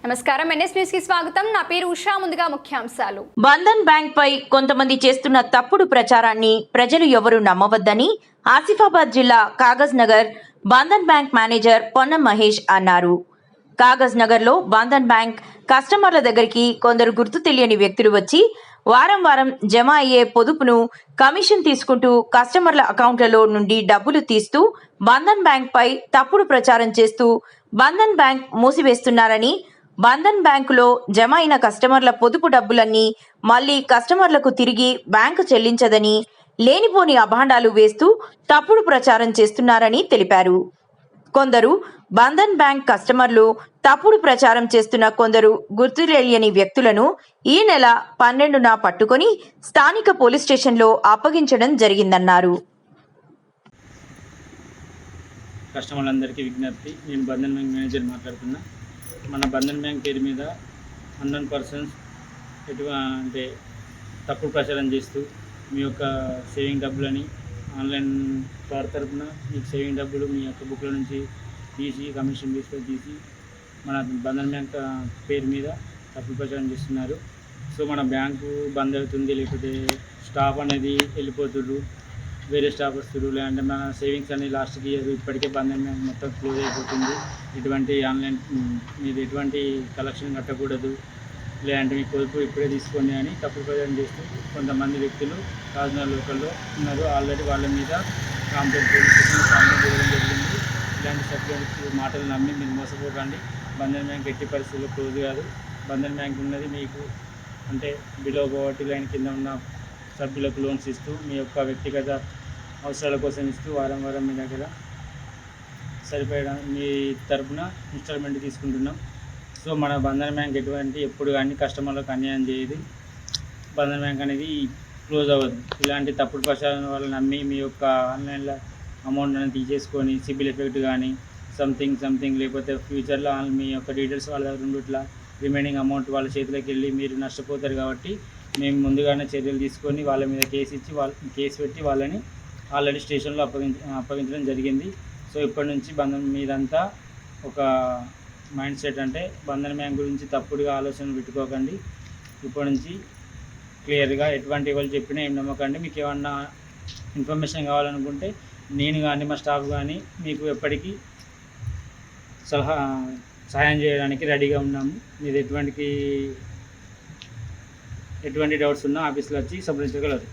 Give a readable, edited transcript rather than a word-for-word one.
నమస్కారం, NS news కి స్వాగతం. నా పేరు ఉషా. ముందుగా ముఖ్యాంశాలు. బంధన్ బ్యాంక్ పై కొంతమంది చేస్తున్న తప్పుడు ప్రచారాన్ని ప్రజలు ఎవరూ నమ్మవద్దని ఆసిఫాబాద్ జిల్లా కాగజ్ నగర్ బంధన్ బ్యాంక్ మేనేజర్ పొన్నం మహేష్ అన్నారు. కాగజ్ నగర్ లో బంధన్ బ్యాంక్ కస్టమర్ల దగ్గరికి కొందరు గుర్తు తెలియని వ్యక్తులు వచ్చి వారం వారం జమ అయ్యే పొదుపును కమిషన్ తీసుకుంటూ కస్టమర్ల అకౌంట్లలో నుండి డబ్బులు తీస్తూ బంధన్ బ్యాంక్ పై తప్పుడు ప్రచారం చేస్తూ బంధన్ బ్యాంక్ మూసివేస్తున్నారని, బంధన్ బ్యాంకులో జమ అయిన కస్టమర్ల పొదుపు డబ్బులన్నీ మళ్లీ కస్టమర్లకు తిరిగి బ్యాంకు చెల్లించదని లేనిపోని అభాండాలు వేస్తూ తప్పుడు ప్రచారం చేస్తున్నారని తెలిపారు. కొందరు బంధన్ బ్యాంక్ కస్టమర్లు తప్పుడు ప్రచారం చేస్తున్న కొందరు గుర్తు తెలియని వ్యక్తులను ఈ నెల 12న పట్టుకొని స్థానిక పోలీస్ స్టేషన్లో అప్పగించడం జరిగిందన్నారు. కస్టమర్లందరికీ విజ్ఞప్తి, నేను బంధన్ బ్యాంక్ మేనేజర్ మాట్లాడుతున్నా. మన బంధన్ బ్యాంక్ పేరు మీద అన్నోన్ పర్సన్స్ అంటే తప్పుడు ప్రచారం చేస్తూ మీ యొక్క సేవింగ్ డబ్బులని ఆన్లైన్ ఫ్రాడ్ తరపున మీకు సేవింగ్ డబ్బులు మీ యొక్క బుక్ల నుంచి తీసి కమిషన్ తీసుకొని తీసి మన బంధన్ బ్యాంక్ పేరు మీద తప్పుడు ప్రచారం చేస్తున్నారు. సో మన బ్యాంకు బంద్ అవుతుంది, లేకపోతే స్టాఫ్ అనేది వెళ్ళిపోతుర్రు, వేరే స్టాఫ్ వస్తున్నారు, లేదంటే మన సేవింగ్స్ అనేది లాస్ట్కి ఇయర్ ఇప్పటికే బంధన్ బ్యాంక్ మొత్తం క్లోజ్ అయిపోతుంది, ఇటువంటి ఆన్లైన్ మీరు ఎటువంటి కలెక్షన్ కట్టకూడదు, లేదంటే మీ పొదుపు ఇప్పుడే తీసుకోండి అని తప్పుడు ప్రచారం చేస్తూ కొంతమంది వ్యక్తులు రాజనగర్ లోకల్లో ఉన్నారు. ఆల్రెడీ వాళ్ళ మీద పోలీస్ స్టేషన్లో కంప్లైంట్ చేయడం జరిగింది. ఇలాంటి సభ్యుల మాటలు నమ్మి మీరు మోసపోకండి. బంధన్ బ్యాంక్ ఎట్టి పరిస్థితుల్లో క్లోజ్ కాదు. బంధన్ బ్యాంక్ ఉన్నది మీకు అంటే బిలో పవర్టీ లైన్ కింద ఉన్న సభ్యులకు లోన్స్ ఇస్తూ మీ యొక్క వ్యక్తిగత అవసరాల కోసం ఇస్తూ వారం వారం మీ దగ్గర సరిపోయడం మీ తరపున ఇన్స్టాల్మెంట్ తీసుకుంటున్నాం. సో మన బంధన్ బ్యాంక్ ఎప్పుడు కానీ కస్టమర్లకు అన్యాయం చేయదు. బంధన్ బ్యాంక్ అనేది క్లోజ్ అవ్వదు. ఇలాంటి తప్పుడు ప్రచారం వల్ల నమ్మి మీ యొక్క ఆన్లైన్లో అమౌంట్ అనేది తీసేసుకొని సిబిల్ ఎఫెక్ట్ కానీ సంథింగ్ లేకపోతే ఫ్యూచర్లో మీ యొక్క డీటెయిల్స్ వాళ్ళ దగ్గర ఉండి ఇట్లా రిమైనింగ్ అమౌంట్ వాళ్ళ చేతిలోకి వెళ్ళి మీరు నష్టపోతారు. కాబట్టి మేము ముందుగానే చర్యలు తీసుకొని వాళ్ళ మీద కేసు పెట్టి వాళ్ళని ఆల్రెడీ స్టేషన్లో అప్పగించడం జరిగింది. సో ఇప్పటి నుంచి బంధన్ మీదంతా ఒక మైండ్ సెట్ అంటే బంధన్ బ్యాంక్ గురించి తప్పుడుగా ఆలోచనలు పెట్టుకోకండి. ఇప్పటి నుంచి క్లియర్గా ఎటువంటి వాళ్ళు చెప్పినా ఏం నమ్మకండి. మీకు ఏమన్నా ఇన్ఫర్మేషన్ కావాలనుకుంటే నేను కానీ మా స్టాఫ్ కానీ మీకు ఎప్పటికీ సహాయం చేయడానికి రెడీగా ఉన్నాము. మీరు ఎటువంటి డౌట్స్ ఉన్నా ఆఫీస్లో వచ్చి సంప్రదించగలరు.